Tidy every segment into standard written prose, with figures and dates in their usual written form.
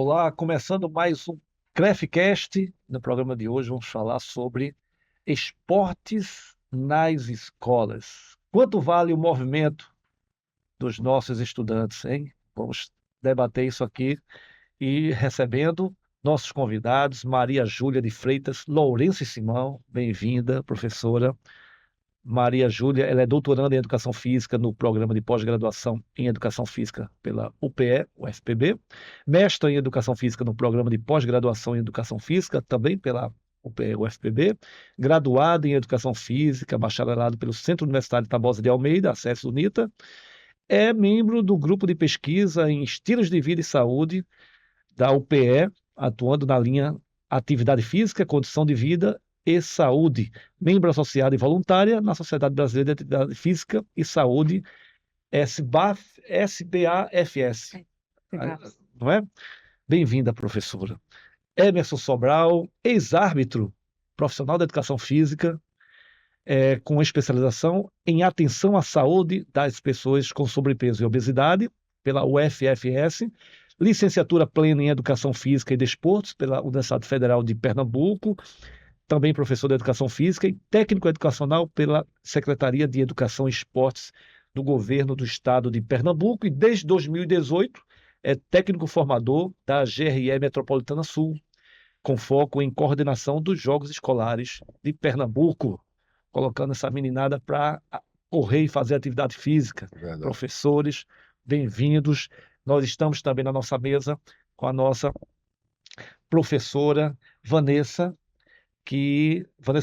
Olá, começando mais um CrefCast. No programa de hoje vamos falar sobre esportes nas escolas. Quanto vale o movimento dos nossos estudantes, hein? Vamos debater isso aqui e recebendo nossos convidados, Maria Júlia de Freitas, Lourenço e Simão, bem-vinda, professora. Maria Júlia, ela é doutoranda em Educação Física no programa de pós-graduação em Educação Física pela UPE, UFPB, mestra em Educação Física no programa de pós-graduação em Educação Física, também pela UPE, UFPB, graduada em Educação Física, bacharelado pelo Centro Universitário Tabosa de Almeida, acesso UNITA, é membro do grupo de pesquisa em estilos de vida e saúde da UPE, atuando na linha Atividade Física, Condição de Vida e Saúde, membro associada e voluntária na Sociedade Brasileira de Atividade Física e Saúde, SBAFS. Não é? Bem-vinda, professora. Emerson Sobral, ex-árbitro, profissional da educação física, com especialização em atenção à saúde das pessoas com sobrepeso e obesidade, pela UFFS, licenciatura plena em Educação Física e Desportos, pela Universidade Federal de Pernambuco, também professor de Educação Física e técnico educacional pela Secretaria de Educação e Esportes do Governo do Estado de Pernambuco e, desde 2018, é técnico formador da GRE Metropolitana Sul, com foco em coordenação dos Jogos Escolares de Pernambuco, colocando essa meninada para correr e fazer atividade física. Verdade. Professores, bem-vindos. Nós estamos também na nossa mesa com a nossa professora Vanessa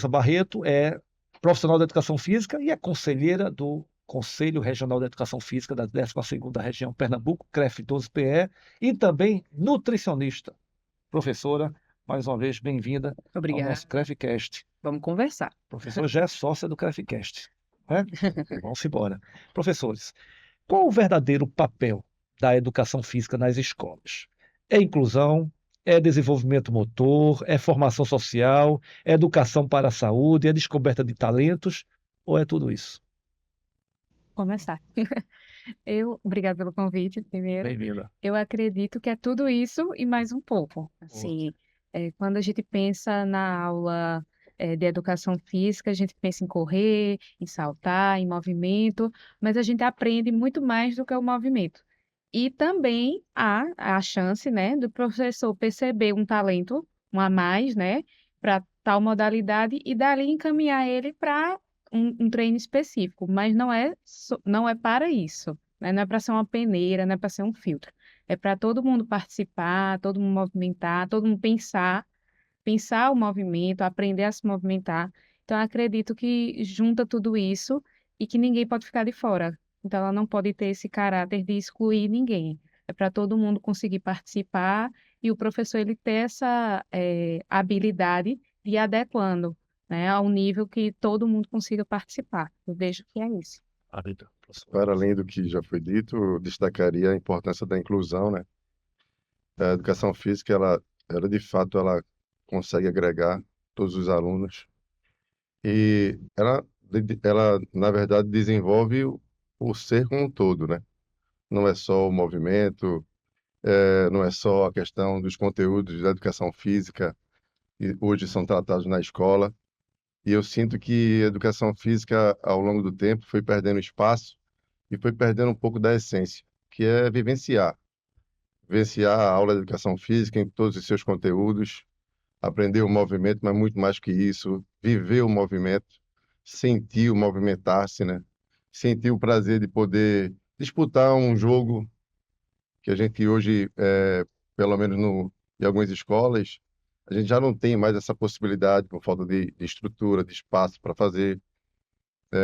Barreto é profissional da educação física e é conselheira do Conselho Regional da Educação Física da 12ª Região Pernambuco, CREF 12PE, e também nutricionista. Professora, mais uma vez, bem-vinda ao Obrigada. nosso CrefCast. Vamos conversar. Professora já é sócia do CrefCast, né? Vamos embora. Professores, qual o verdadeiro papel da educação física nas escolas? É inclusão? É desenvolvimento motor? É formação social? É educação para a saúde? É descoberta de talentos? Ou é tudo isso? Começar. Obrigada pelo convite, primeiro. Bem-vinda. Eu acredito que é tudo isso e mais um pouco. Assim, quando a gente pensa na aula de educação física, a gente pensa em correr, em saltar, em movimento, mas a gente aprende muito mais do que o movimento. E também há a chance, né, do professor perceber um talento, um a mais, né, para tal modalidade e dali encaminhar ele para um treino específico, mas não é para isso, né? Não é para ser uma peneira, não é para ser um filtro. É para todo mundo participar, todo mundo movimentar, todo mundo pensar o movimento, aprender a se movimentar. Então, eu acredito que junta tudo isso e que ninguém pode ficar de fora. Então, ela não pode ter esse caráter de excluir ninguém. É para todo mundo conseguir participar e o professor ele ter essa habilidade de ir adequando, né, ao nível que todo mundo consiga participar. Eu vejo que é isso. Para além do que já foi dito, eu destacaria a importância da inclusão, né? A educação física, ela de fato, ela consegue agregar todos os alunos e ela na verdade, desenvolve o ser como um todo, né? Não é só o movimento, não é só a questão dos conteúdos da educação física, que hoje são tratados na escola. E eu sinto que a educação física, ao longo do tempo, foi perdendo espaço e foi perdendo um pouco da essência, que é vivenciar. Vivenciar a aula de educação física em todos os seus conteúdos, aprender o movimento, mas muito mais que isso, viver o movimento, sentir o movimentar-se, né? Sentir o prazer de poder disputar um jogo que a gente hoje, pelo menos em algumas escolas, a gente já não tem mais essa possibilidade por falta de estrutura, de espaço para fazer.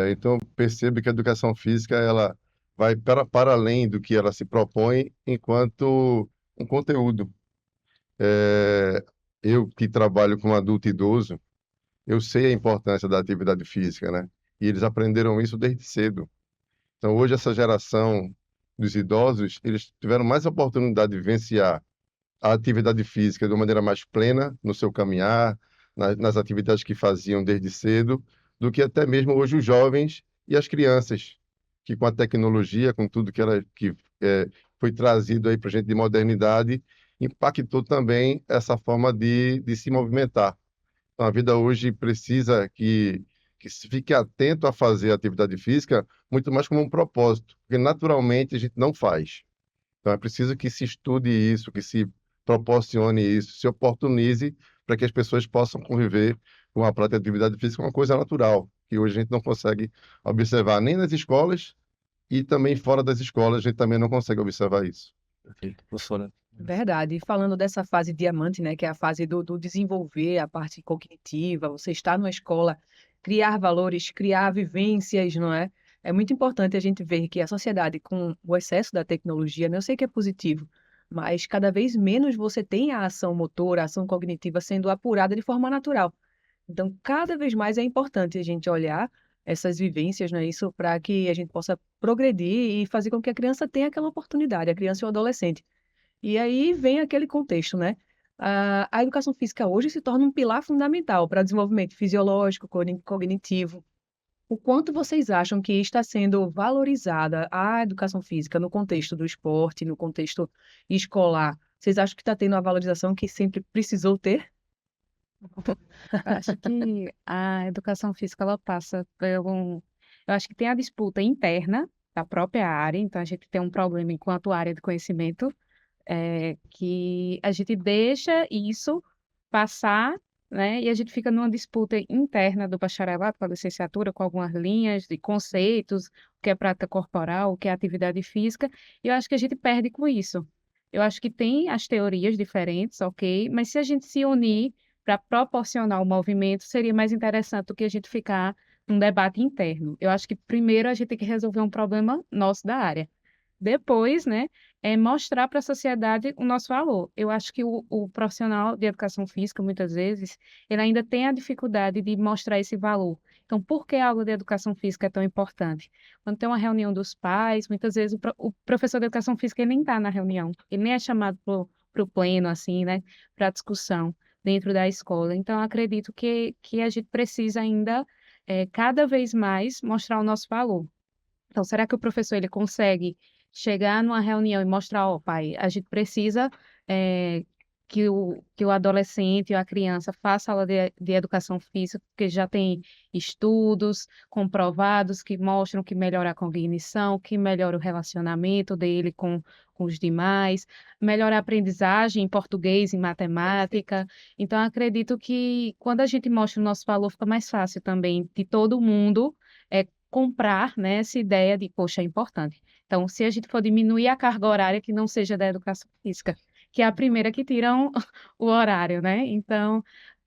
Então, percebe que a educação física ela vai para além do que ela se propõe enquanto um conteúdo. Eu que trabalho com adulto idoso, eu sei a importância da atividade física, né? E eles aprenderam isso desde cedo. Então, hoje, essa geração dos idosos, eles tiveram mais oportunidade de vivenciar a atividade física de uma maneira mais plena no seu caminhar, nas atividades que faziam desde cedo, do que até mesmo hoje os jovens e as crianças, que com a tecnologia, com tudo que foi trazido aí para a gente de modernidade, impactou também essa forma de se movimentar. Então, a vida hoje precisa que se fique atento a fazer atividade física muito mais como um propósito, porque naturalmente a gente não faz. Então, é preciso que se estude isso, que se proporcione isso, se oportunize para que as pessoas possam conviver com a prática de atividade física, uma coisa natural, que hoje a gente não consegue observar nem nas escolas e também fora das escolas, a gente também não consegue observar isso. Perfeito. Professora. Verdade. E falando dessa fase diamante, né, que é a fase do desenvolver a parte cognitiva, você estar numa escola, criar valores, criar vivências, não é? É muito importante a gente ver que a sociedade, com o excesso da tecnologia, né, eu sei que é positivo, mas cada vez menos você tem a ação motora, a ação cognitiva sendo apurada de forma natural. Então, cada vez mais é importante a gente olhar essas vivências, né, isso para que a gente possa progredir e fazer com que a criança tenha aquela oportunidade, a criança e o adolescente. E aí vem aquele contexto, né? A educação física hoje se torna um pilar fundamental para o desenvolvimento fisiológico, cognitivo. O quanto vocês acham que está sendo valorizada a educação física no contexto do esporte, no contexto escolar? Vocês acham que está tendo a valorização que sempre precisou ter? Eu acho que a educação física ela passa por um. Eu acho que tem a disputa interna da própria área, então a gente tem um problema enquanto área de conhecimento, que a gente deixa isso passar, né? E a gente fica numa disputa interna do bacharelado com a licenciatura, com algumas linhas de conceitos, o que é prática corporal, o que é atividade física, e eu acho que a gente perde com isso. Eu acho que tem as teorias diferentes, ok, mas se a gente se unir para proporcionar o movimento, seria mais interessante do que a gente ficar num debate interno. Eu acho que primeiro a gente tem que resolver um problema nosso da área. Depois, né, mostrar para a sociedade o nosso valor. Eu acho que o profissional de educação física, muitas vezes, ele ainda tem a dificuldade de mostrar esse valor. Então, por que a aula de educação física é tão importante? Quando tem uma reunião dos pais, muitas vezes o professor de educação física ele nem está na reunião, ele nem é chamado para o pleno, assim, né, para a discussão dentro da escola. Então, eu acredito que a gente precisa ainda, cada vez mais, mostrar o nosso valor. Então, será que o professor ele consegue chegar numa reunião e mostrar, ó, pai, a gente precisa eh, que o adolescente ou a criança faça aula de educação física, porque já tem estudos comprovados que mostram que melhora a cognição, que melhora o relacionamento dele com os demais, melhora a aprendizagem em português, em matemática. Então, acredito que quando a gente mostra o nosso valor, fica mais fácil também de todo mundo comprar, né, essa ideia de, poxa, é importante. Então, se a gente for diminuir a carga horária que não seja da educação física, que é a primeira que tiram o horário, né? Então,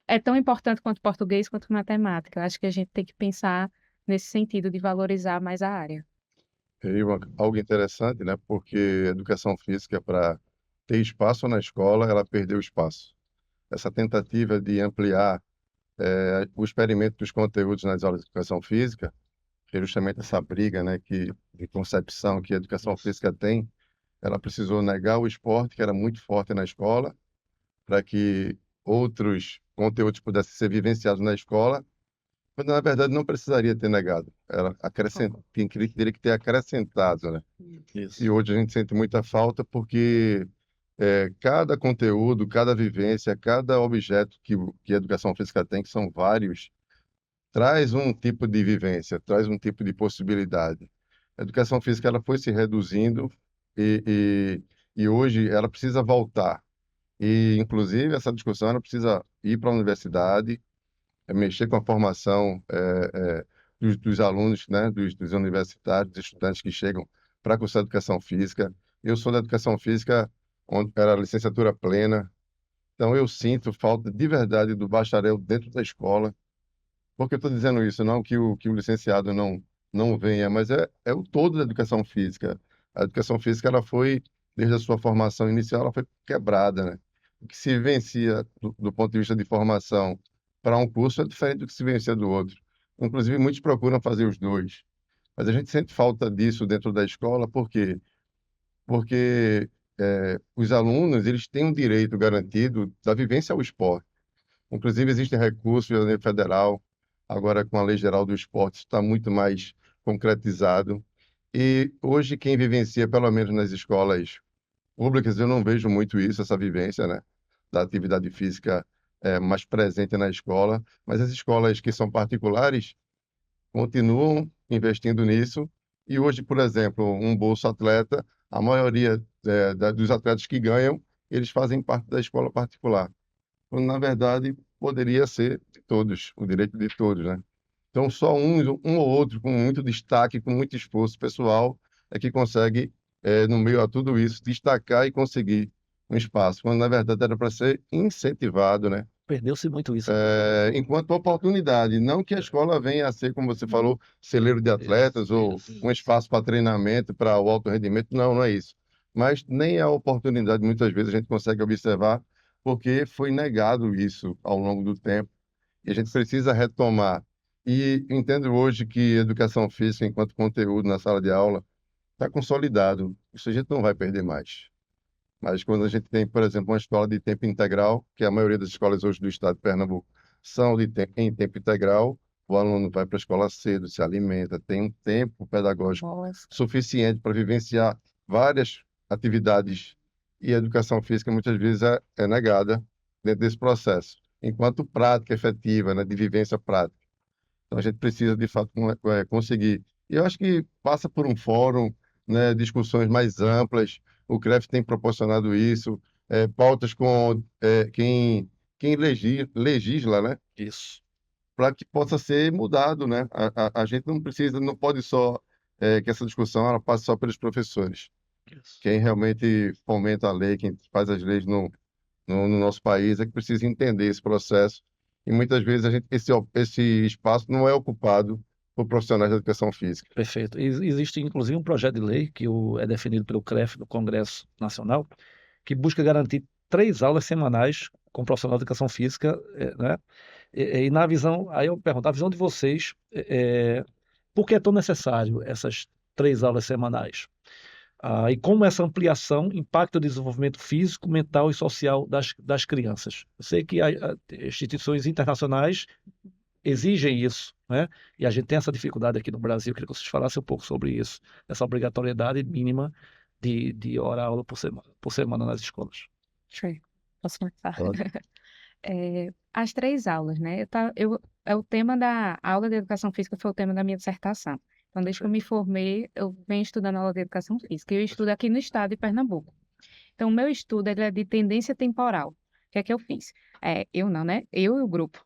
é tão importante quanto português quanto matemática. Eu acho que a gente tem que pensar nesse sentido de valorizar mais a área. E algo interessante, né? Porque a educação física, para ter espaço na escola, ela perdeu espaço. Essa tentativa de ampliar o experimento dos conteúdos nas aulas de educação física, que é justamente essa briga, né, de concepção que a educação física tem, ela precisou negar o esporte, que era muito forte na escola, para que outros conteúdos pudessem ser vivenciados na escola, quando na verdade não precisaria ter negado. Teria que ter acrescentado, né? E Isso. hoje a gente sente muita falta porque cada conteúdo, cada vivência, cada objeto que a educação física tem, que são vários, traz um tipo de vivência, traz um tipo de possibilidade. A educação física ela foi se reduzindo e, e hoje ela precisa voltar. E, inclusive, essa discussão ela precisa ir para a universidade, mexer com a formação dos alunos, né, dos universitários, dos estudantes que chegam para cursar educação física. Eu sou da educação física, onde era licenciatura plena, então eu sinto falta de verdade do bacharel dentro da escola. Por que eu estou dizendo isso? Não que o licenciado não venha, mas é o todo da educação física. A educação física, ela foi, desde a sua formação inicial, ela foi quebrada, né? O que se vivencia do ponto de vista de formação para um curso é diferente do que se vivencia do outro. Inclusive, muitos procuram fazer os dois. Mas a gente sente falta disso dentro da escola, por quê? Porque os alunos, eles têm um direito garantido da vivência ao esporte. Inclusive, existem recursos a nível federal, agora com a Lei Geral do Esporte, está muito mais concretizado. E hoje, quem vivencia, pelo menos nas escolas públicas eu não vejo muito isso, essa vivência, né, da atividade física mais presente na escola, mas as escolas que são particulares continuam investindo nisso. E hoje, por exemplo, um Bolsa Atleta, a maioria dos atletas que ganham, eles fazem parte da escola particular, quando na verdade poderia ser de todos, o direito de todos, né? Então, só um ou outro com muito destaque, com muito esforço pessoal, é que consegue, no meio a tudo isso, destacar e conseguir um espaço, quando na verdade era para ser incentivado, né? Perdeu-se muito isso. Enquanto oportunidade, não que a escola venha a ser, como você falou, celeiro de atletas ou um espaço para treinamento, para o alto rendimento, não, não é isso. Mas nem a oportunidade, muitas vezes, a gente consegue observar, porque foi negado isso ao longo do tempo, e a gente precisa retomar. E entendo hoje que educação física, enquanto conteúdo na sala de aula, está consolidado. Isso a gente não vai perder mais. Mas quando a gente tem, por exemplo, uma escola de tempo integral, que a maioria das escolas hoje do estado de Pernambuco são em tempo integral, o aluno vai para a escola cedo, se alimenta, tem um tempo pedagógico Nossa. suficiente para vivenciar várias atividades, e a educação física muitas vezes é negada dentro desse processo, enquanto prática efetiva, né, de vivência prática. Então a gente precisa, de fato, conseguir. E eu acho que passa por um fórum, né, discussões mais amplas. O CREF tem proporcionado isso, pautas com quem legisla, né, Isso. para que possa ser mudado, né? A gente não precisa, não pode só que essa discussão ela passe só pelos professores. Isso. Quem realmente fomenta a lei, quem faz as leis no nosso país é que precisa entender esse processo. E muitas vezes esse espaço não é ocupado por profissionais da educação física. Perfeito. Existe, inclusive, um projeto de lei que é definido pelo CREF no Congresso Nacional, que busca garantir 3 aulas semanais com profissional de educação física, né? E na visão, aí eu pergunto, a visão de vocês, por que é tão necessário essas 3 aulas semanais? E como essa ampliação impacta o desenvolvimento físico, mental e social das crianças? Eu sei que instituições internacionais exigem isso, né? E a gente tem essa dificuldade aqui no Brasil. Eu queria que vocês falassem um pouco sobre isso, essa obrigatoriedade mínima de hora-aula por semana nas escolas. Show. Posso começar? Pode. As 3 aulas, né? É o tema da aula de educação física, foi o tema da minha dissertação. Então, desde que eu me formei, eu venho estudando aula de educação física. E eu estudo aqui no estado de Pernambuco. Então, o meu estudo ele é de tendência temporal. O que é que eu fiz? Eu não, né? Eu e o grupo.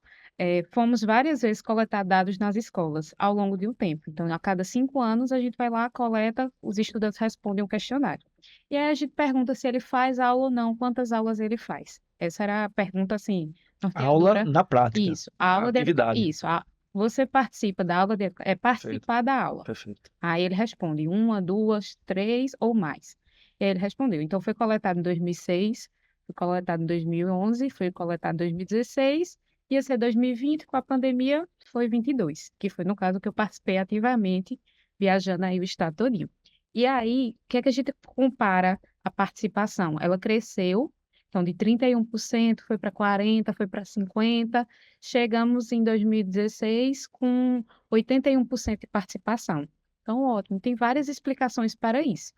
Fomos várias vezes coletar dados nas escolas ao longo de um tempo. Então, a cada 5 anos, a gente vai lá, coleta, os estudantes respondem um questionário. E aí a gente pergunta se ele faz aula ou não, quantas aulas ele faz. Essa era a pergunta, assim, Aula norteadora. na prática, Isso, a aula de atividade. Isso, você participa da aula é participar da aula. Perfeito. Aí ele responde 1, 2, 3 ou mais. E aí ele respondeu. Então foi coletado em 2006, foi coletado em 2011, foi coletado em 2016, ia ser 2020, com a pandemia foi 22, que foi no caso que eu participei ativamente, viajando aí o estado todinho. E aí, o que é que a gente compara a participação? Ela cresceu, então de 31% foi para 40%, foi para 50%, chegamos em 2016 com 81% de participação. Então, ótimo, tem várias explicações para isso.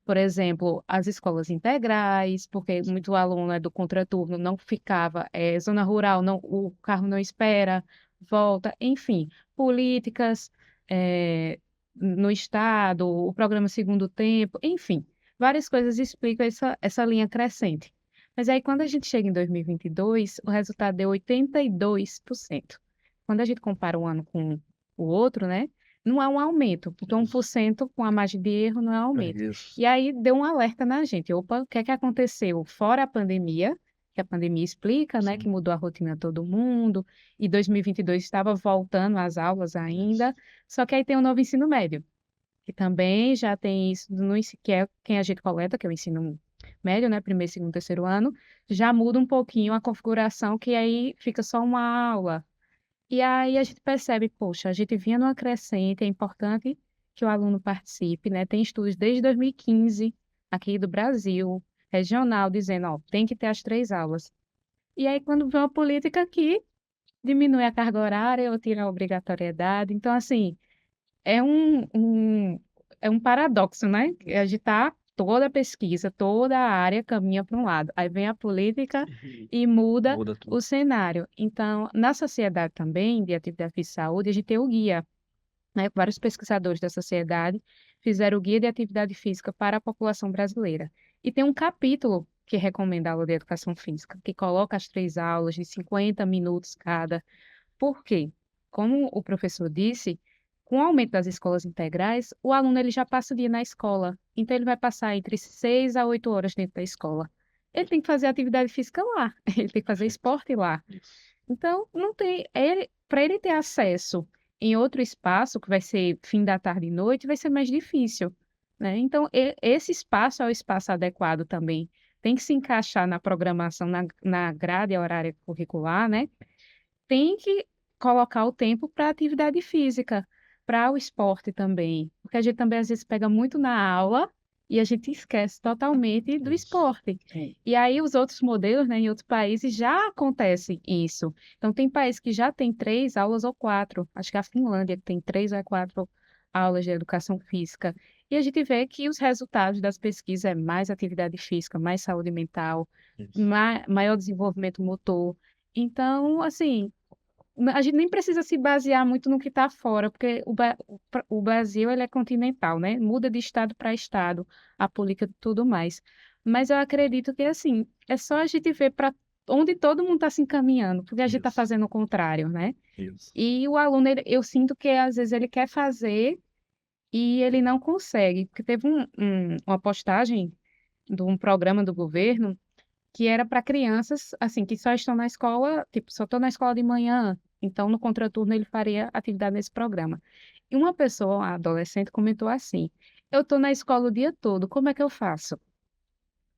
Por exemplo, as escolas integrais, porque muito aluno do contraturno não ficava, zona rural, não, o carro não espera, volta, enfim, políticas no estado, o programa Segundo Tempo, enfim, várias coisas explicam essa linha crescente. Mas aí, quando a gente chega em 2022, o resultado deu 82%. Quando a gente compara um ano com o outro, né? Não é um aumento, porque 1% com a margem de erro não é aumento. Isso. E aí deu um alerta na gente. Opa, o que é que aconteceu? Fora a pandemia, que a pandemia explica, né, Sim. que mudou a rotina de todo mundo, e 2022 estava voltando às aulas ainda, só que aí tem o novo ensino médio, que também já tem isso, que é quem a gente coleta, que é o ensino médio, né, primeiro, segundo, terceiro ano, já muda um pouquinho a configuração, que aí fica só uma aula. E aí a gente percebe, poxa, a gente vinha numa crescente, é importante que o aluno participe, né? Tem estudos desde 2015, aqui do Brasil, regional, dizendo, ó, tem que ter as 3 aulas. E aí, quando vem uma política que diminui a carga horária ou tira a obrigatoriedade. Então, assim, é um paradoxo, né? A gente está toda a pesquisa, toda a área caminha para um lado. Aí vem a política e muda Muda o tudo. cenário. Então, na sociedade também, de atividade física e saúde, a gente tem o guia, né? Vários pesquisadores da sociedade fizeram o guia de atividade física para a população brasileira. E tem um capítulo que recomenda a aula de educação física, que coloca as 3 aulas de 50 minutos cada. Por quê? Como o professor disse, com o aumento das escolas integrais, o aluno ele já passa o dia na escola. Então, ele vai passar entre 6 a 8 horas dentro da escola. Ele tem que fazer atividade física lá, ele tem que fazer Perfeito. esporte lá. Isso. Então, não tem, para ele ter acesso em outro espaço, que vai ser fim da tarde e noite, vai ser mais difícil, né? Então, esse espaço é o espaço adequado também. Tem que se encaixar na programação, na grade horária curricular, né? Tem que colocar o tempo para atividade física, para o esporte também, porque a gente também às vezes pega muito na aula e a gente esquece totalmente do Isso. esporte. É. E aí os outros modelos, né, em outros países já acontece isso. Então tem países que já tem 3 aulas ou 4. Acho que a Finlândia que tem 3 ou 4 aulas de educação física. E a gente vê que os resultados das pesquisas é mais atividade física, mais saúde mental, Isso. maior desenvolvimento motor. Então, assim, a gente nem precisa se basear muito no que está fora, porque o Brasil ele é continental, né? Muda de estado para estado, a política e tudo mais. Mas eu acredito que, assim, é só a gente ver para onde todo mundo está se encaminhando, porque a gente está Isso. fazendo o contrário, né? Isso. E o aluno, eu sinto que às vezes ele quer fazer e ele não consegue, porque teve uma postagem de um programa do governo que era para crianças, assim, que só estão na escola, tipo, só estou na escola de manhã, então no contraturno ele faria atividade nesse programa. E uma pessoa, uma adolescente, comentou assim: eu estou na escola o dia todo, como é que eu faço?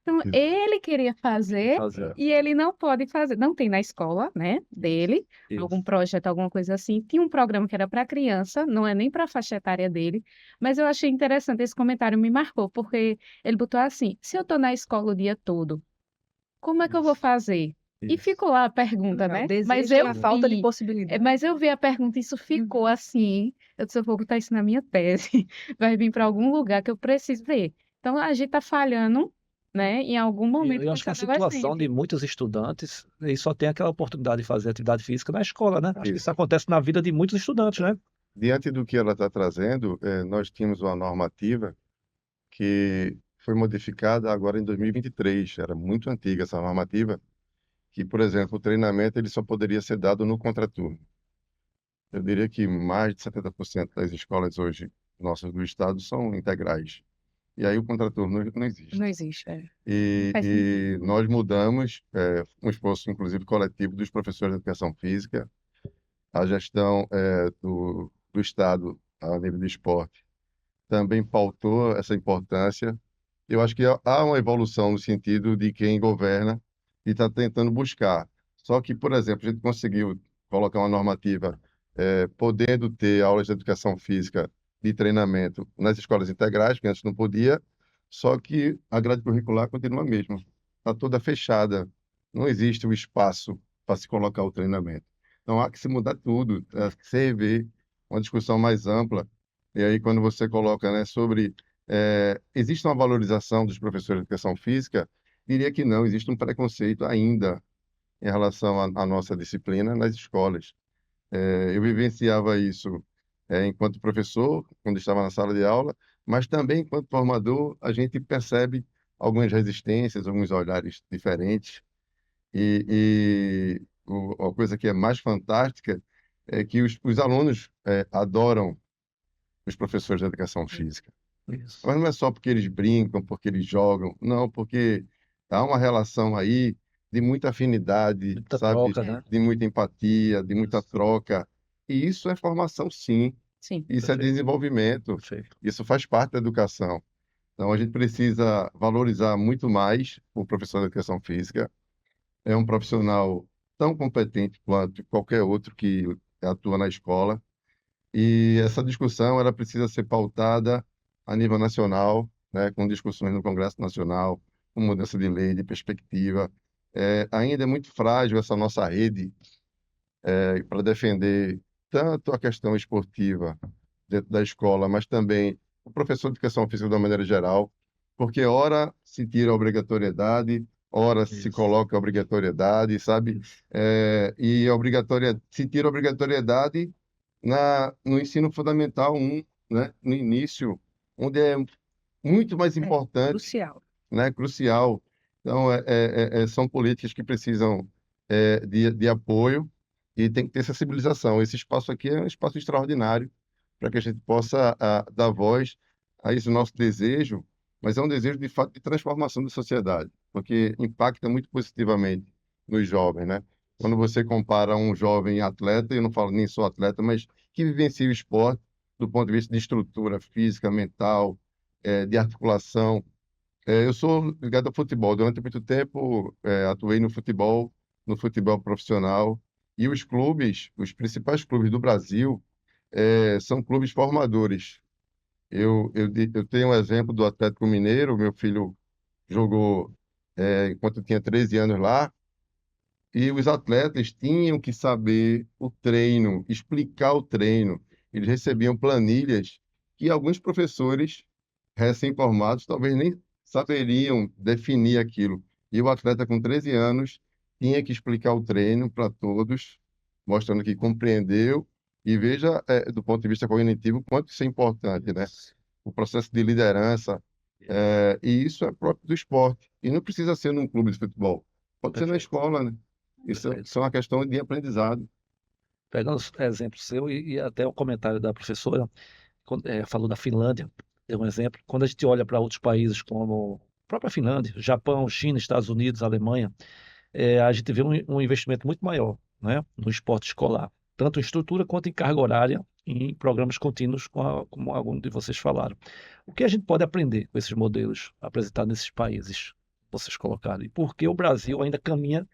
Então, ele queria fazer Fazer. e ele não pode fazer. Não tem na escola, né, dele, algum Isso. projeto, alguma coisa assim. Tinha um programa que era para criança, não é nem para a faixa etária dele, mas eu achei interessante, esse comentário me marcou, porque ele botou assim: se eu estou na escola o dia todo, como é que eu vou Isso. fazer? E Isso. ficou lá a pergunta, O né? desejo e a falta de Vi, possibilidade. mas eu vi a pergunta e isso ficou assim. Eu disse, eu vou botar isso na minha tese. Vai vir para algum lugar que eu preciso ver. Então, a gente está falhando, né, em algum E momento eu com acho que esse a situação de adolescente. muitos estudantes, eles só têm aquela oportunidade de fazer atividade física na escola, né? Acho que isso Isso. acontece na vida de muitos estudantes, né? Diante do que ela está trazendo, nós tínhamos uma normativa que foi modificada agora em 2023. Era muito antiga essa normativa, que, por exemplo, o treinamento ele só poderia ser dado no contraturno. Eu diria que mais de 70% das escolas hoje nossas do estado são integrais. E aí o contraturno não Não existe. existe, E, faz e sentido. nós mudamos, um esforço, inclusive, coletivo dos professores de educação física, a gestão do estado a nível de esporte também pautou essa importância. Eu acho que há uma evolução no sentido de quem governa e está tentando buscar. Só que, por exemplo, a gente conseguiu colocar uma normativa podendo ter aulas de educação física de treinamento nas escolas integrais, que antes não podia, só que a grade curricular continua a mesma. Está toda fechada. Não existe um espaço para se colocar o treinamento. Então, há que se mudar tudo, há que se rever uma discussão mais ampla. E aí, quando você coloca, né, sobre existe uma valorização dos professores de educação física, diria que não, existe um preconceito ainda em relação à nossa disciplina nas escolas. Eu vivenciava isso enquanto professor, quando estava na sala de aula, mas também enquanto formador, a gente percebe algumas resistências, alguns olhares diferentes. A coisa que é mais fantástica é que os alunos adoram os professores de educação física. Isso. Mas não é só porque eles brincam, porque eles jogam, não, porque há uma relação aí de muita afinidade, Muita sabe? troca, né? De muita empatia, de muita Isso. troca. E isso é formação, sim. Sim. Isso é Perfeito. desenvolvimento. Perfeito. Isso faz parte da educação. Então, a gente precisa valorizar muito mais o professor de educação física. É um profissional tão competente quanto qualquer outro que atua na escola. E essa discussão ela precisa ser pautada a nível nacional, né, com discussões no Congresso Nacional, com mudança de lei, de perspectiva. Ainda é muito frágil essa nossa rede para defender tanto a questão esportiva dentro da escola, mas também o professor de educação física de uma maneira geral, porque ora se tira a obrigatoriedade, ora se Isso. coloca a obrigatoriedade, sabe? Isso. E se tira a obrigatoriedade no ensino fundamental 1, né? No início, onde é muito mais É importante, crucial. né? Crucial. Então, são políticas que precisam de apoio e tem que ter sensibilização. Esse espaço aqui é um espaço extraordinário para que a gente possa dar voz a esse nosso desejo, mas é um desejo de fato de transformação da sociedade, porque impacta muito positivamente nos jovens, né? Quando você compara um jovem atleta, eu não falo nem só atleta, mas que vivencia o esporte do ponto de vista de estrutura física, mental, de articulação. Eu sou ligado ao futebol. Durante muito tempo, atuei no futebol profissional. E os clubes, os principais clubes do Brasil, são clubes formadores. Eu tenho um exemplo do Atlético Mineiro. Meu filho jogou, enquanto eu tinha 13 anos lá. E os atletas tinham que saber o treino, explicar o treino. Eles recebiam planilhas que alguns professores recém-formados talvez nem saberiam definir aquilo. E o atleta com 13 anos tinha que explicar o treino para todos, mostrando que compreendeu. E veja, do ponto de vista cognitivo, o quanto isso é importante, né? Isso. O processo de liderança. E isso é próprio do esporte. E não precisa ser num clube de futebol. Pode ser na Perfeito. escola, né? Perfeito. Isso é uma questão de aprendizado. Pegando o exemplo seu e até o comentário da professora, falou da Finlândia, deu um exemplo. Quando a gente olha para outros países como a própria Finlândia, Japão, China, Estados Unidos, Alemanha, a gente vê um investimento muito maior, né, no esporte escolar, tanto em estrutura quanto em carga horária, em programas contínuos, como alguns de vocês falaram. O que a gente pode aprender com esses modelos apresentados nesses países, vocês colocaram? E por que o Brasil ainda caminha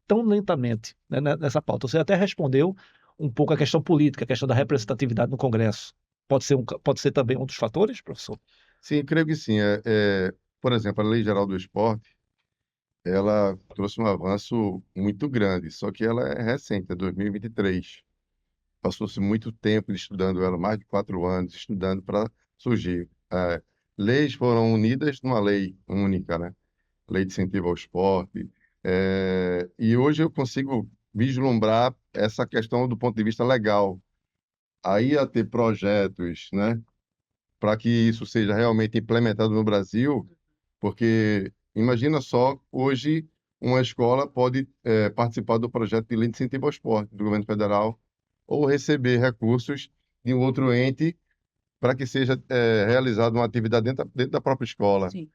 tão lentamente, né, nessa pauta? Você até respondeu um pouco a questão política, a questão da representatividade no Congresso. Pode ser também um dos fatores, professor? Sim, creio que sim. Por exemplo, a Lei Geral do Esporte, ela trouxe um avanço muito grande, só que ela é recente, é 2023. Passou-se muito tempo estudando ela, mais de 4 anos, estudando para surgir. Leis foram unidas numa lei única, né? Lei de incentivo ao esporte. E hoje eu consigo vislumbrar essa questão do ponto de vista legal. Aí a ter projetos, né, para que isso seja realmente implementado no Brasil, porque imagina só, hoje uma escola pode participar do projeto de lei de incentivo ao esporte do governo federal ou receber recursos de um outro ente para que seja realizada uma atividade dentro da própria escola. Sim.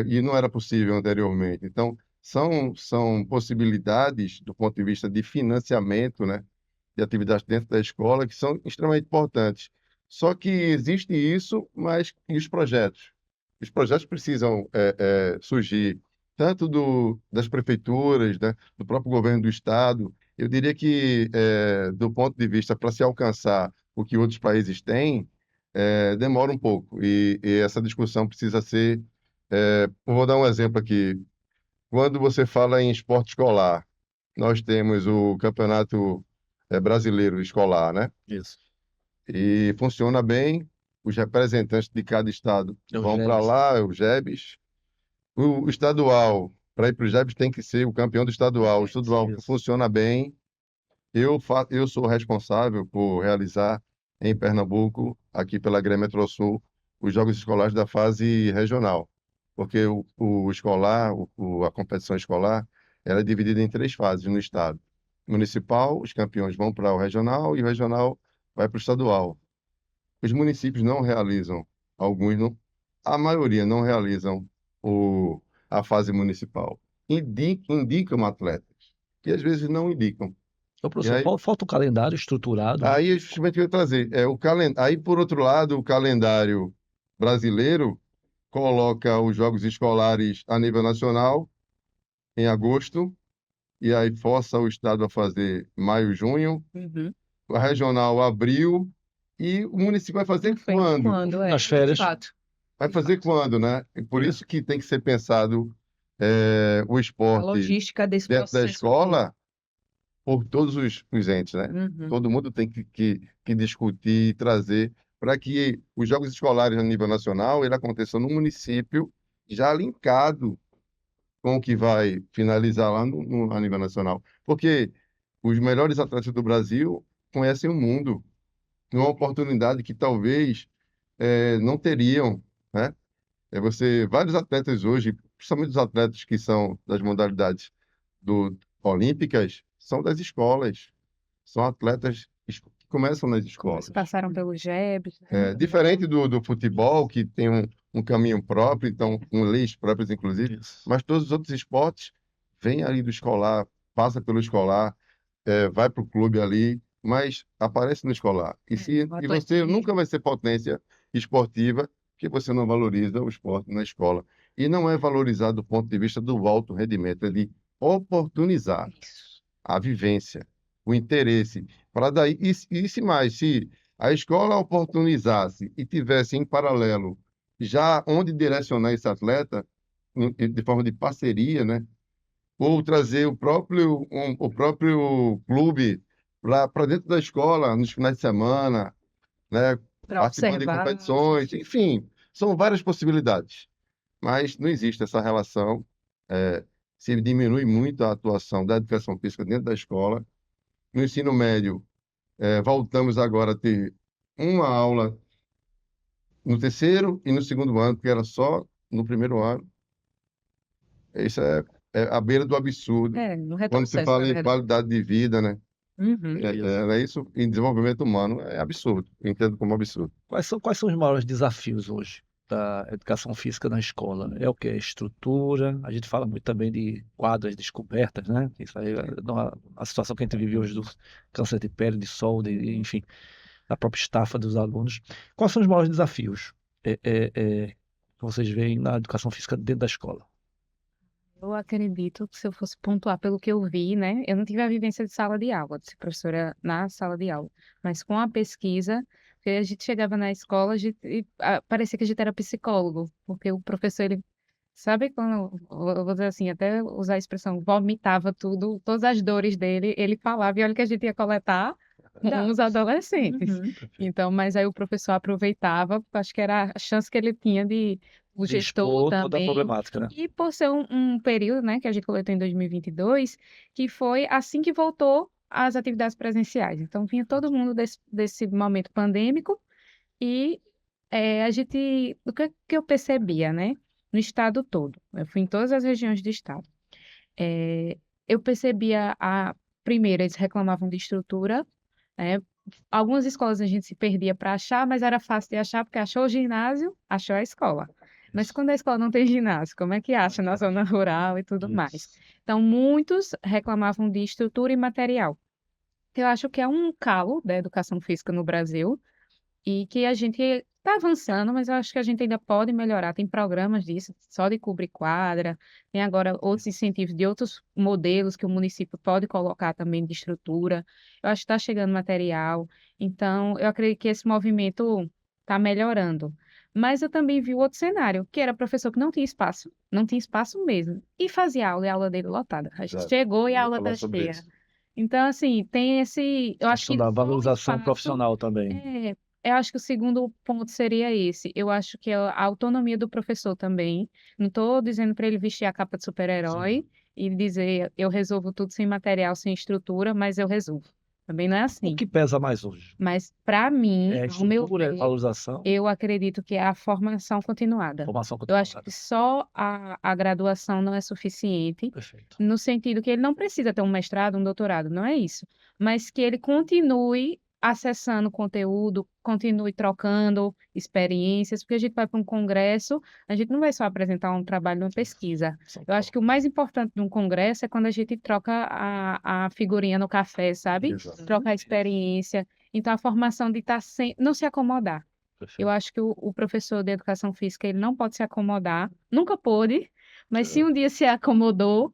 E não era possível anteriormente. Então, são possibilidades do ponto de vista de financiamento, né, de atividades dentro da escola que são extremamente importantes. Só que existe isso, mas e os projetos? Os projetos precisam surgir tanto das prefeituras, né, do próprio governo do estado. Eu diria que, do ponto de vista para se alcançar o que outros países têm, demora um pouco. E essa discussão precisa ser. Vou dar um exemplo aqui. Quando você fala em esporte escolar, nós temos o Campeonato Brasileiro Escolar, né? Isso. E funciona bem. Os representantes de cada estado É o vão para GEBS. lá, é o GEBS. O estadual, para ir para o GEBS, tem que ser o campeão do estadual. O estadual Isso. funciona bem. Eu sou responsável por realizar em Pernambuco, aqui pela Grêmio Metrosul, os jogos escolares da fase regional. Porque o escolar, a competição escolar, ela é dividida em 3 fases no estado. Municipal, os campeões vão para o regional e o regional vai para o estadual. Os municípios não realizam, alguns não, a maioria não realizam a fase municipal. Indicam atletas, e às vezes não indicam. Então, E professor, falta um calendário estruturado, né? aí é justamente o que eu ia trazer. Aí, por outro lado, o calendário brasileiro coloca os jogos escolares a nível nacional em agosto, e aí força o estado a fazer maio, junho, Uhum. a regional abril, e o município vai fazer Perfeito. quando? Quando Nas de férias. fato. Vai De fazer fato. quando, né? E por É. isso que tem que ser pensado o A esporte logística desse dentro da processo todo. escola por todos os entes, né? Uhum. Todo mundo tem que discutir e trazer para que os jogos escolares a nível nacional ele aconteçam no município já linkado com o que vai finalizar lá a nível nacional. Porque os melhores atletas do Brasil conhecem o mundo, numa oportunidade que talvez não teriam, né? Vários atletas hoje, principalmente os atletas que são das modalidades olímpicas, são das escolas, são atletas que começam nas escolas. Passaram pelo JEB, né? Diferente do futebol, que tem um caminho próprio, então, com leis próprias, inclusive, Isso. mas todos os outros esportes vêm ali do escolar, passa pelo escolar, vai para o clube ali, mas aparece no escolar. o E você atletismo. nunca vai ser potência esportiva porque você não valoriza o esporte na escola. E não é valorizado do ponto de vista do alto rendimento, é de oportunizar Isso. a vivência, o interesse. Para daí, se mais, se a escola oportunizasse e tivesse em paralelo já onde direcionar esse atleta, de forma de parceria, né? Ou trazer o próprio clube para dentro da escola nos finais de semana, né? Para Participando de observar. competições, enfim, são várias possibilidades. Mas não existe essa relação. Se diminui muito a atuação da educação física dentro da escola. No ensino médio, voltamos agora a ter uma aula no terceiro e no segundo ano, porque era só no primeiro ano. Isso é à beira do absurdo. No Quando se retrocesso, fala na em verdade. qualidade de vida, né? Uhum. É isso, em desenvolvimento humano, é absurdo. Eu entendo como absurdo. Quais são os maiores desafios hoje da educação física na escola? É o que? Estrutura. A gente fala muito também de quadras descobertas, né? Isso aí, a situação que a gente vive hoje do câncer de pele, de sol, enfim, da própria estafa dos alunos. Quais são os maiores desafios que vocês veem na educação física dentro da escola? Eu acredito que se eu fosse pontuar pelo que eu vi, né? Eu não tive a vivência de sala de aula, de ser professora na sala de aula, mas com a pesquisa, porque a gente chegava na escola, parecia que a gente era psicólogo, porque o professor, ele, sabe quando, eu vou dizer assim, até usar a expressão, vomitava tudo, todas as dores dele, ele falava, e olha que a gente ia coletar com os adolescentes. Uhum. Então, mas aí o professor aproveitava, acho que era a chance que ele tinha o De gestor expor toda a também, problemática, né? e por ser um período, né, que a gente coletou em 2022, que foi assim que voltou às atividades presenciais. Então, vinha todo mundo desse momento pandêmico e a gente, o que eu percebia, né, no estado todo, eu fui em todas as regiões do estado, eh, eu percebia, primeiro, eles reclamavam de estrutura, né, algumas escolas a gente se perdia para achar, mas era fácil de achar, porque achou o ginásio, achou a escola. Mas Isso. quando a escola não tem ginásio, como é que acha na zona rural e tudo mais? Isso. Então, muitos reclamavam de estrutura e material. Eu acho que é um calo da educação física no Brasil e que a gente está avançando, mas eu acho que a gente ainda pode melhorar. Tem programas disso, só de cobrir quadra, tem agora outros incentivos de outros modelos que o município pode colocar também de estrutura. Eu acho que está chegando material. Então, eu acredito que esse movimento está melhorando. Mas eu também vi o outro cenário, que era professor que não tinha espaço, não tinha espaço mesmo, e fazia aula e a aula dele lotada. A gente Exato. chegou e Eu a ia aula falar está sobre cheia. isso. Então, assim, tem esse. Eu acho Questão que da só o valorização espaço. profissional também. Eu acho que o segundo ponto seria esse. Eu acho que a autonomia do professor também. Não estou dizendo para ele vestir a capa de super-herói e dizer eu resolvo tudo sem material, sem estrutura, mas eu resolvo. Também não é O assim. que pesa mais hoje? Mas, para mim, É a ao meu estrutura, é a ver, valorização, eu acredito que é a formação continuada. formação Eu acho continuada. que só a graduação não é suficiente, Perfeito. no sentido que ele não precisa ter um mestrado, um doutorado, não é isso. Mas que ele continue acessando conteúdo, continue trocando experiências, porque a gente vai para um congresso, a gente não vai só apresentar um trabalho, uma pesquisa. São Eu acho que o mais importante de um congresso é quando a gente troca a figurinha no café, sabe? Exato. Troca a experiência. Então, a formação de estar sem, não se acomodar. Eu Perfeito. acho que o professor de educação física ele não pode se acomodar, nunca pôde, mas se um dia se acomodou,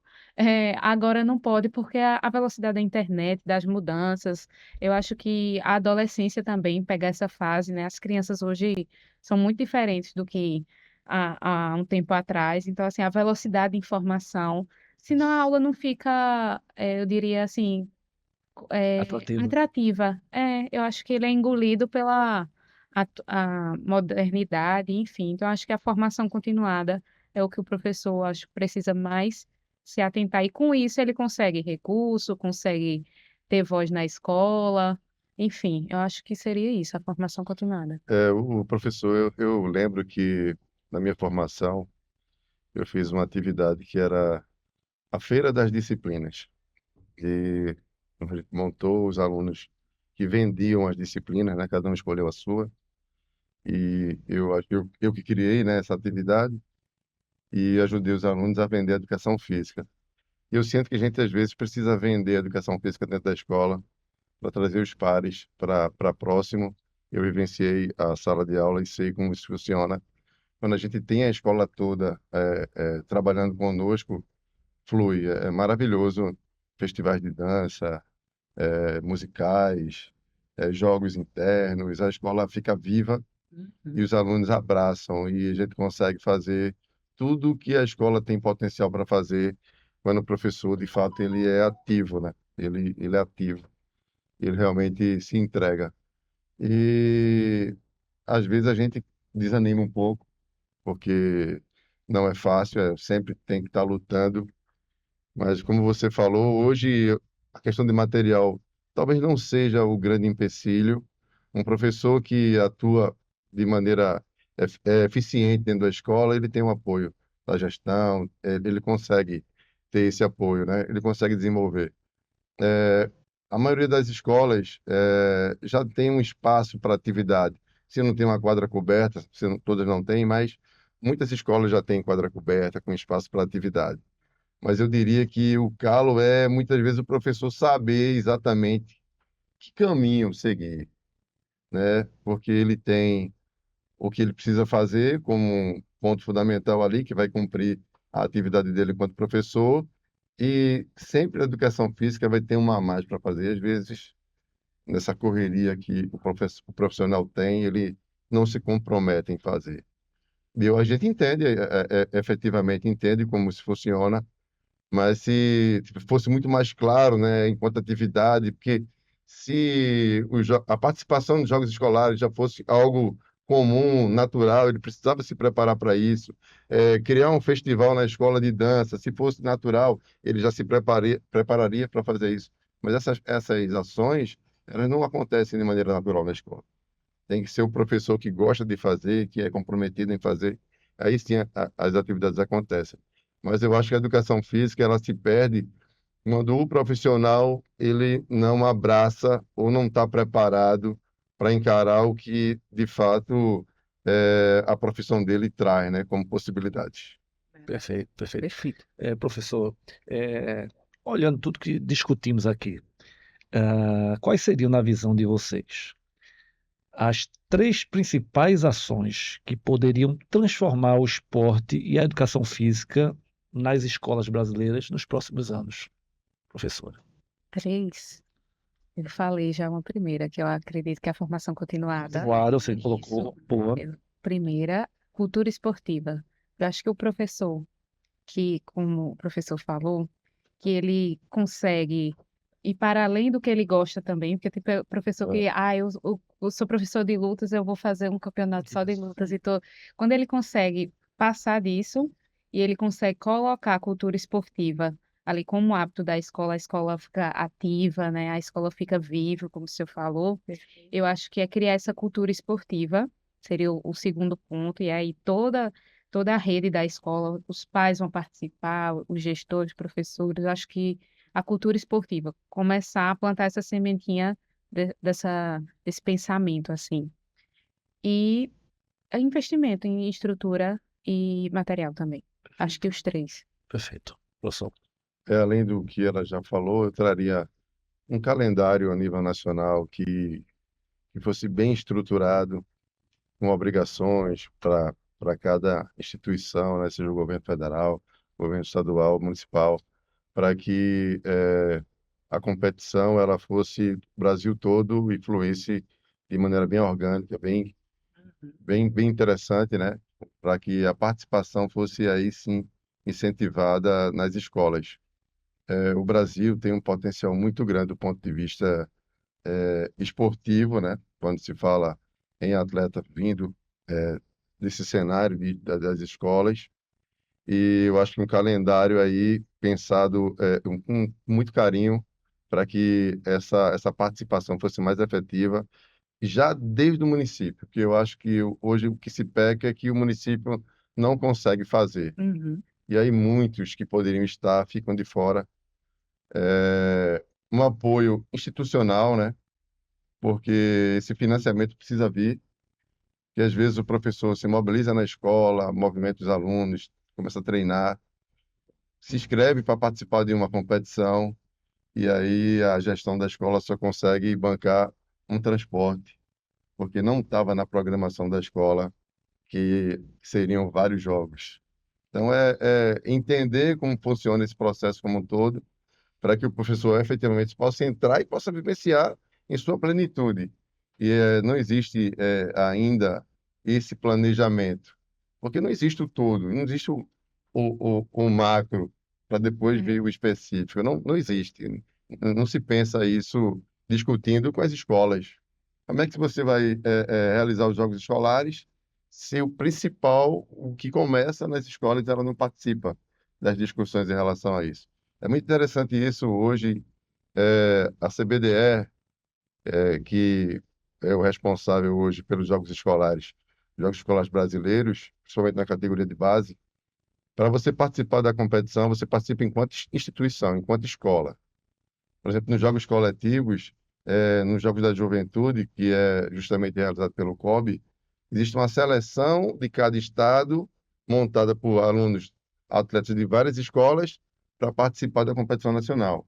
agora não pode, porque a velocidade da internet, das mudanças, eu acho que a adolescência também pega essa fase, né? As crianças hoje são muito diferentes do que há um tempo atrás, então, assim, a velocidade de informação, senão a aula não fica, eu diria assim, Atrativo. atrativa. Eu acho que ele é engolido pela a modernidade, enfim. Então, acho que a formação continuada é o que o professor, acho, precisa mais se atentar. E com isso ele consegue recurso, consegue ter voz na escola. Enfim, eu acho que seria isso, a formação continuada. O professor, eu lembro que na minha formação eu fiz uma atividade que era a Feira das Disciplinas. E a gente montou os alunos que vendiam as disciplinas, né? Cada um escolheu a sua. E eu que criei, né, essa atividade e ajudei os alunos a vender a educação física. E eu sinto que a gente, às vezes, precisa vender a educação física dentro da escola para trazer os pares para próximo. Eu vivenciei a sala de aula e sei como isso funciona. Quando a gente tem a escola toda trabalhando conosco, flui. É maravilhoso. Festivais de dança, musicais, jogos internos, a escola fica viva e os alunos abraçam e a gente consegue fazer tudo o que a escola tem potencial para fazer quando o professor, de fato, ele é ativo, né? Ele é ativo, ele realmente se entrega. E às vezes a gente desanima um pouco, porque não é fácil, sempre tem que estar lutando, mas como você falou, hoje a questão de material talvez não seja o grande empecilho. Um professor que atua de maneira eficiente dentro da escola, ele tem um apoio da gestão, ele consegue ter esse apoio, né? Ele consegue desenvolver. A maioria das escolas já tem um espaço para atividade. Se não tem uma quadra coberta, todas não têm, mas muitas escolas já têm quadra coberta com espaço para atividade. Mas eu diria que o calo é muitas vezes o professor saber exatamente que caminho seguir, né? Porque ele tem o que ele precisa fazer como um ponto fundamental ali, que vai cumprir a atividade dele enquanto professor, e sempre a educação física vai ter uma a mais para fazer. Às vezes, nessa correria que o profissional tem, ele não se compromete em fazer. A gente entende, efetivamente entende como isso funciona, mas se fosse muito mais claro, né, enquanto atividade, porque se a participação nos jogos escolares já fosse algo comum, natural, ele precisava se preparar para isso. Criar um festival na escola de dança, se fosse natural, ele já se prepararia para fazer isso. Mas essas ações, elas não acontecem de maneira natural na escola. Tem que ser o professor que gosta de fazer, que é comprometido em fazer. Aí sim as atividades acontecem. Mas eu acho que a educação física ela se perde quando o profissional ele não abraça ou não está preparado para encarar o que de fato a profissão dele traz, né, como possibilidades. Perfeito, perfeito. Perfeito. Professor, é, olhando tudo que discutimos aqui, quais seriam, na visão de vocês, as três principais ações que poderiam transformar o esporte e a educação física nas escolas brasileiras nos próximos anos, professora? 3. Eu falei já uma primeira, que eu acredito que é a formação continuada. Claro, você Isso. colocou, boa. Primeira, cultura esportiva. Eu acho que o professor, que, como o professor falou, que ele consegue ir para além do que ele gosta também, porque tem professor que, eu sou professor de lutas, eu vou fazer um campeonato só de lutas e tô. Quando ele consegue passar disso e ele consegue colocar a cultura esportiva ali como hábito da escola, a escola fica ativa, né? A escola fica viva, como o senhor falou. Eu acho que é criar essa cultura esportiva, seria o segundo ponto, e aí toda a rede da escola, os pais vão participar, os gestores, professores, eu acho que a cultura esportiva, começar a plantar essa sementinha desse pensamento, assim. E investimento em estrutura e material também. Acho que os três. Perfeito. Professor. Além do que ela já falou, eu traria um calendário a nível nacional que fosse bem estruturado, com obrigações para cada instituição, né, seja o governo federal, governo estadual, municipal, para que a competição ela fosse o Brasil todo e fluísse de maneira bem orgânica, bem interessante, né, para que a participação fosse aí sim incentivada nas escolas. O Brasil tem um potencial muito grande do ponto de vista esportivo, né? Quando se fala em atleta vindo desse cenário das escolas. e eu acho que um calendário aí pensado com muito carinho para que essa participação fosse mais efetiva, já desde o município, porque eu acho que hoje o que se peca é que o município não consegue fazer. Uhum. E aí muitos que poderiam estar ficam de fora. Um apoio institucional, né? Porque esse financiamento precisa vir, que às vezes o professor se mobiliza na escola, movimenta os alunos, começa a treinar, se inscreve para participar de uma competição, e aí a gestão da escola só consegue bancar um transporte, porque não estava na programação da escola que seriam vários jogos. Então, é entender como funciona esse processo como um todo, para que o professor efetivamente possa entrar e possa vivenciar em sua plenitude. E não existe ainda esse planejamento, porque não existe o todo, não existe o macro para depois vir o específico, não existe. Não se pensa isso discutindo com as escolas. Como é que você vai realizar os jogos escolares se o principal, o que começa nas escolas, ela não participa das discussões em relação a isso? É muito interessante isso hoje. A CBDE, que é o responsável hoje pelos Jogos Escolares Brasileiros, principalmente na categoria de base, para você participar da competição, você participa enquanto instituição, enquanto escola. Por exemplo, nos Jogos Coletivos, nos Jogos da Juventude, que é justamente realizado pelo COB, existe uma seleção de cada estado, montada por alunos, atletas de várias escolas, para participar da competição nacional.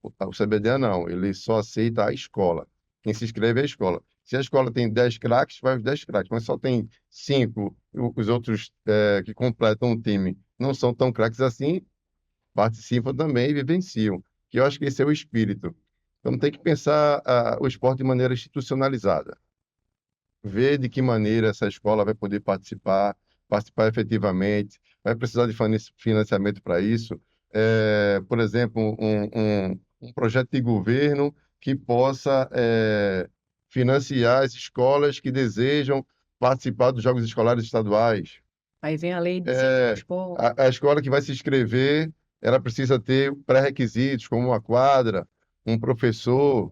O CBDA não, ele só aceita a escola. Quem se inscreve é a escola. Se a escola tem 10 craques, vai os 10 craques, mas só tem 5, os outros que completam o time não são tão craques assim, participam também e vivenciam. Que eu acho que esse é o espírito. Então tem que pensar o esporte de maneira institucionalizada. Ver de que maneira essa escola vai poder participar efetivamente, vai precisar de financiamento para isso. Por exemplo, um projeto de governo que possa financiar as escolas que desejam participar dos Jogos Escolares Estaduais. Aí vem a lei de incentivo ao É, esporte. a escola que vai se inscrever, ela precisa ter pré-requisitos, como uma quadra, um professor,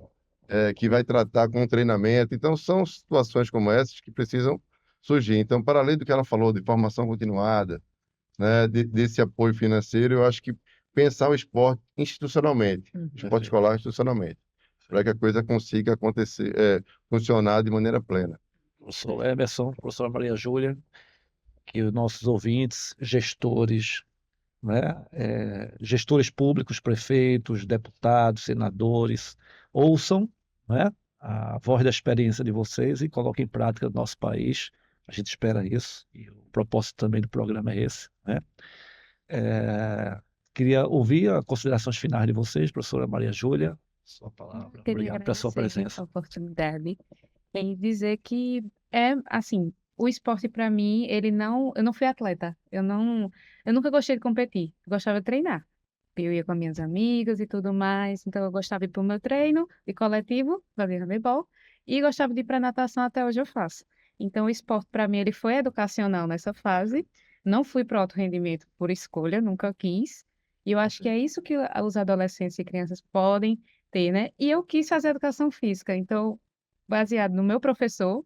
que vai tratar com treinamento. Então, são situações como essas que precisam surgir. Então, para além do que ela falou de formação continuada, né, desse apoio financeiro, eu acho que pensar o esporte institucionalmente, Uhum. esporte escolar institucionalmente, para que a coisa consiga acontecer, funcionar de maneira plena. Professor Emerson, professora Maria Júlia, que os nossos ouvintes, gestores, né, gestores públicos, prefeitos, deputados, senadores, ouçam, né, a voz da experiência de vocês e coloquem em prática no nosso país. A gente espera isso e o propósito também do programa é esse, né? É, Queria ouvir as considerações finais de vocês, professora Maria Júlia. Sua palavra. Queria Obrigado pela sua agradecer presença. a oportunidade e dizer que é assim, o esporte para mim, eu não fui atleta, eu nunca gostei de competir, eu gostava de treinar. Eu ia com as minhas amigas e tudo mais, então eu gostava de ir para o meu treino de coletivo, fazia handebol, e gostava de ir para natação, até hoje eu faço. Então o esporte para mim ele foi educacional nessa fase, não fui para alto rendimento por escolha, nunca quis. E eu acho que é isso que os adolescentes e crianças podem ter, né? E eu quis fazer educação física, então baseado no meu professor,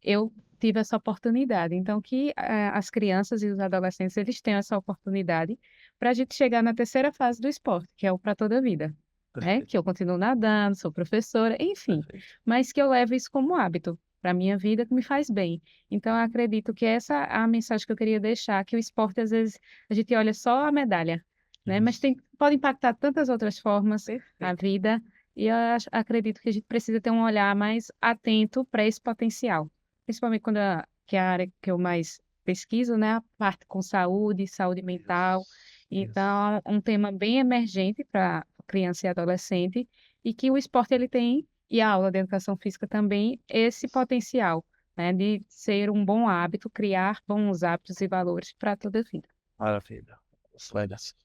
eu tive essa oportunidade. Então, que as crianças e os adolescentes, eles tenham essa oportunidade para a gente chegar na terceira fase do esporte, que é o para toda a vida, né? Perfeito, Que eu continuo nadando, sou professora, enfim, perfeito. mas que eu levo isso como hábito para a minha vida, que me faz bem. Então, eu acredito que essa é a mensagem que eu queria deixar, que o esporte, às vezes, a gente olha só a medalha, né? Mas pode impactar tantas outras formas a vida, e eu acredito que a gente precisa ter um olhar mais atento para esse potencial, principalmente que é a área que eu mais pesquiso, né? A parte com saúde, saúde mental. Então, é um tema bem emergente para criança e adolescente, e que o esporte ele tem, e a aula de educação física também, esse potencial, né? De ser um bom hábito, criar bons hábitos e valores para toda a vida. Maravilha. Professor Emerson.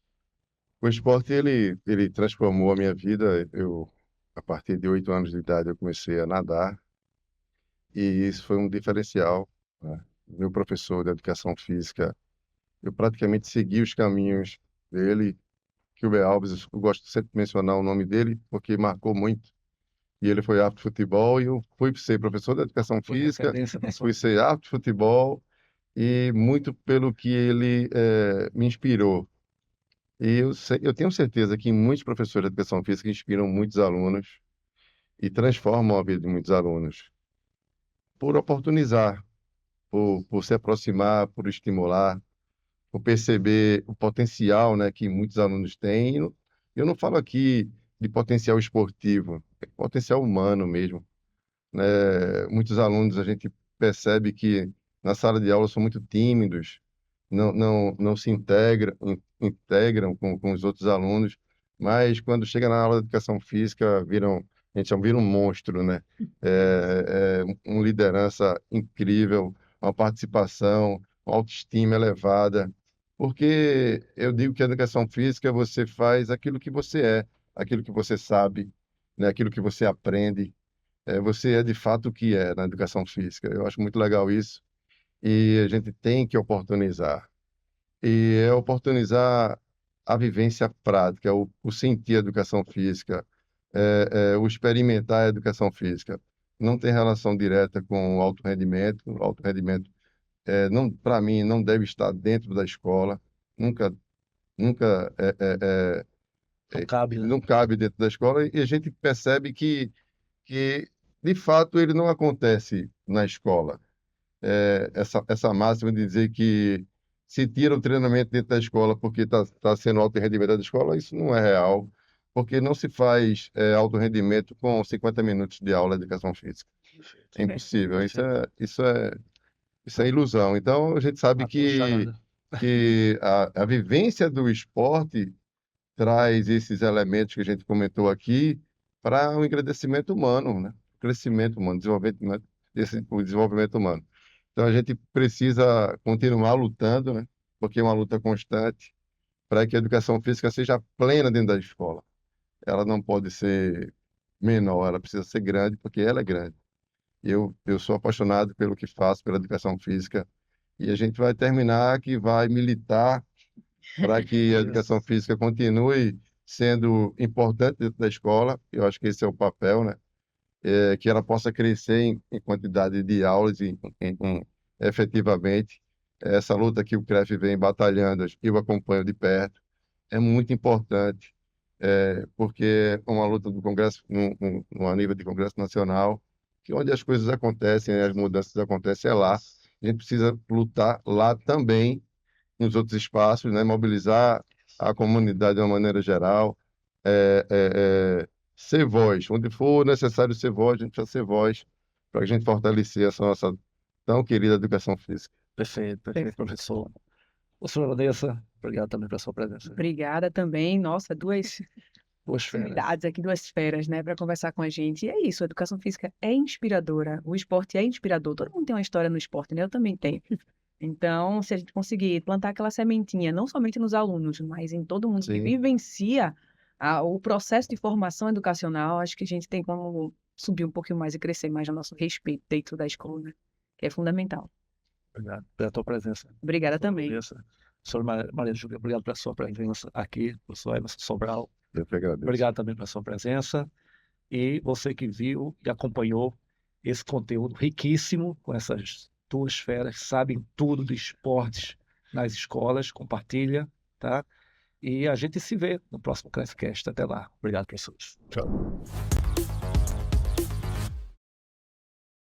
O esporte, ele transformou a minha vida. A partir de 8 anos de idade, eu comecei a nadar e isso foi um diferencial, né? Meu professor de educação física, eu praticamente segui os caminhos dele. Gilber Alves, eu gosto sempre de mencionar o nome dele, porque marcou muito. E ele foi árbitro de futebol, e eu fui ser professor de educação Foi física, referência na sua fui ser árbitro de futebol, e muito pelo que ele me inspirou. E eu tenho certeza que muitos professores de educação física inspiram muitos alunos e transformam a vida de muitos alunos por oportunizar, por se aproximar, por estimular, por perceber o potencial, né, que muitos alunos têm. Eu não falo aqui de potencial esportivo, é potencial humano mesmo, né? Muitos alunos a gente percebe que na sala de aula são muito tímidos, não se integram com os outros alunos, mas quando chega na aula de educação física, a gente chama, vira um monstro, né? Uma liderança incrível, uma participação, uma autoestima elevada, porque eu digo que a educação física você faz aquilo que você é, aquilo que você sabe, né? Aquilo que você aprende. Você é de fato o que é na educação física. Eu acho muito legal isso e a gente tem que oportunizar. E é oportunizar a vivência prática, o sentir a educação física, o experimentar a educação física. Não tem relação direta com o alto rendimento. O alto rendimento, não, para mim, não deve estar dentro da escola. Nunca, nunca, não cabe, né? não cabe dentro da escola. E a gente percebe que de fato, ele não acontece na escola. Essa máxima de dizer que se tira o treinamento dentro da escola porque está sendo alto rendimento da escola, isso não é real, porque não se faz alto rendimento com 50 minutos de aula de educação física. É impossível. Isso é ilusão. Então, a gente sabe A puxada. que a vivência do esporte traz esses elementos que a gente comentou aqui para um engrandecimento humano, né? Crescimento humano, o desenvolvimento humano. Então a gente precisa continuar lutando, né? Porque é uma luta constante para que a educação física seja plena dentro da escola. Ela não pode ser menor, ela precisa ser grande porque ela é grande. Eu sou apaixonado pelo que faço, pela educação física, e a gente vai terminar que vai militar para que a educação física continue sendo importante dentro da escola. Eu acho que esse é o papel, né? Que ela possa crescer em quantidade de aulas e efetivamente. Essa luta que o CREF vem batalhando, eu acompanho de perto, é muito importante, porque é uma luta do Congresso, no nível de Congresso Nacional, que onde as coisas acontecem, né, as mudanças acontecem é lá. A gente precisa lutar lá também, nos outros espaços, né? Mobilizar a comunidade de uma maneira geral, ser voz. Onde for necessário ser voz, a gente precisa ser voz para a gente fortalecer essa nossa tão querida educação física. Perfeito, Perfeito. professor. Professora Vanessa, obrigado também pela sua presença. Obrigada também. Nossa, duas Boas férias. atividades aqui, duas feras, né, para conversar com a gente. E é isso, a educação física é inspiradora, o esporte é inspirador. Todo mundo tem uma história no esporte, né? Eu também tenho. Então, se a gente conseguir plantar aquela sementinha, não somente nos alunos, mas em todo mundo que Sim. vivencia o processo de formação educacional, acho que a gente tem como subir um pouquinho mais e crescer mais no nosso respeito dentro da escola, né? Que é fundamental. Obrigado pela tua presença. Obrigada Professora também. Vanessa. Professora Maria Júlia, obrigado pela sua presença aqui. Professor Emerson Sobral, Eu que agradeço. obrigado também pela sua presença. E você que viu e acompanhou esse conteúdo riquíssimo com essas duas feras, sabem tudo de esportes nas escolas, compartilha, tá? E a gente se vê no próximo Crescast. Até lá. Obrigado, professores. Tchau.